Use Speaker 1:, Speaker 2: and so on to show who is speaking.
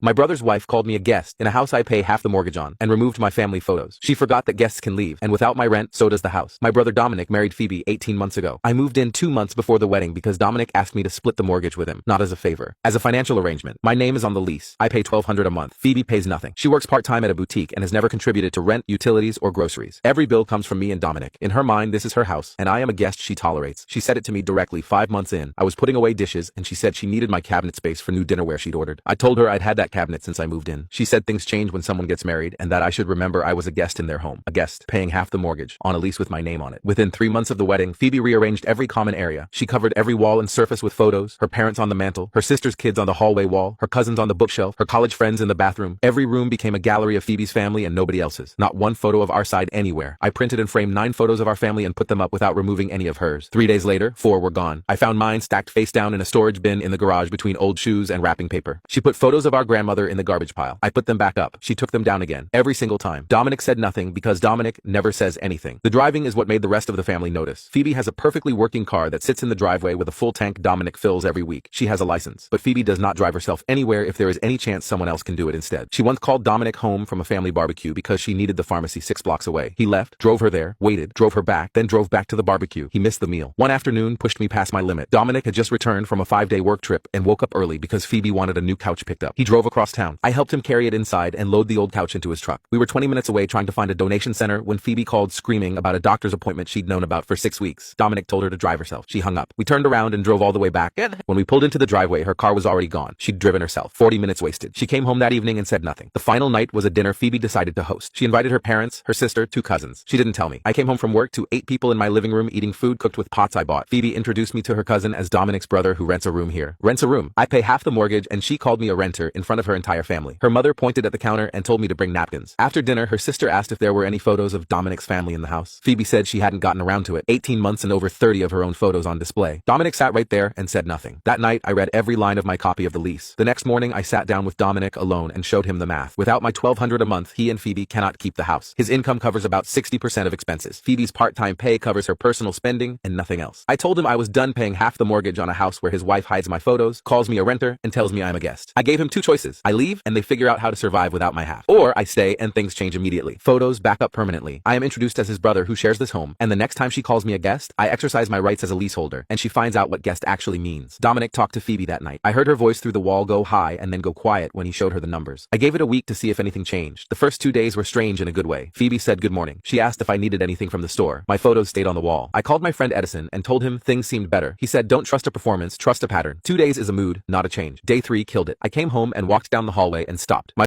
Speaker 1: My brother's wife called me a guest in a house I pay half the mortgage on and removed my family photos. She forgot that guests can leave, and without my rent, so does the house. My brother Dominic married Phoebe 18 months ago. I moved in 2 months before the wedding because Dominic asked me to split the mortgage with him, not as a favor. As a financial arrangement, my name is on the lease. I pay $1,200 a month. Phoebe pays nothing. She works part-time at a boutique and has never contributed to rent, utilities, or groceries. Every bill comes from me and Dominic. In her mind, this is her house, and I am a guest she tolerates. She said it to me directly 5 months in. I was putting away dishes, and she said she needed my cabinet space for new dinnerware she'd ordered. I told her I'd had that cabinet since I moved in. She said things change when someone gets married, and that I should remember I was a guest in their home. A guest, paying half the mortgage, on a lease with my name on it. Within 3 months of the wedding, Phoebe rearranged every common area. She covered every wall and surface with photos, her parents on the mantle, her sister's kids on the hallway wall, her cousins on the bookshelf, her college friends in the bathroom. Every room became a gallery of Phoebe's family and nobody else's. Not one photo of our side anywhere. I printed and framed 9 photos of our family and put them up without removing any of hers. 3 days later, 4 were gone. I found mine stacked face down in a storage bin in the garage between old shoes and wrapping paper. She put photos of our grandmother in the garbage pile. I put them back up. She took them down again. Every single time. Dominic said nothing because Dominic never says anything. The driving is what made the rest of the family notice. Phoebe has a perfectly working car that sits in the driveway with a full tank Dominic fills every week. She has a license. But Phoebe does not drive herself anywhere if there is any chance someone else can do it instead. She once called Dominic home from a family barbecue because she needed the pharmacy 6 blocks away. He left, drove her there, waited, drove her back, then drove back to the barbecue. He missed the meal. One afternoon pushed me past my limit. Dominic had just returned from a 5-day work trip and woke up early because Phoebe wanted a new couch picked up. He drove across town. I helped him carry it inside and load the old couch into his truck. We were 20 minutes away trying to find a donation center when Phoebe called screaming about a doctor's appointment she'd known about for 6 weeks. Dominic told her to drive herself. She hung up. We turned around and drove all the way back. When we pulled into the driveway, her car was already gone. She'd driven herself. 40 minutes wasted. She came home that evening and said nothing. The final night was a dinner Phoebe decided to host. She invited her parents, her sister, 2 cousins. She didn't tell me. I came home from work to 8 people in my living room eating food cooked with pots I bought. Phoebe introduced me to her cousin as Dominic's brother who rents a room here. Rents a room. I pay half the mortgage and she called me a renter in front of her entire family. Her mother pointed at the counter and told me to bring napkins. After dinner, her sister asked if there were any photos of Dominic's family in the house. Phoebe said she hadn't gotten around to it. 18 months and over 30 of her own photos on display. Dominic sat right there and said nothing. That night, I read every line of my copy of the lease. The next morning, I sat down with Dominic alone and showed him the math. Without my $1,200 a month, he and Phoebe cannot keep the house. His income covers about 60% of expenses. Phoebe's part-time pay covers her personal spending and nothing else. I told him I was done paying half the mortgage on a house where his wife hides my photos, calls me a renter, and tells me I'm a guest. I gave him 2 choices. I leave and they figure out how to survive without my half. Or I stay and things change immediately. Photos back up permanently. I am introduced as his brother who shares this home, and the next time she calls me a guest, I exercise my rights as a leaseholder, and she finds out what guest actually means. Dominic talked to Phoebe that night. I heard her voice through the wall go high and then go quiet when he showed her the numbers. I gave it a week to see if anything changed. The first 2 days were strange in a good way. Phoebe said good morning. She asked if I needed anything from the store. My photos stayed on the wall. I called my friend Edison and told him things seemed better. He said don't trust a performance, trust a pattern. 2 days is a mood, not a change. Day 3 killed it. I came home and walked down the hallway and stopped. My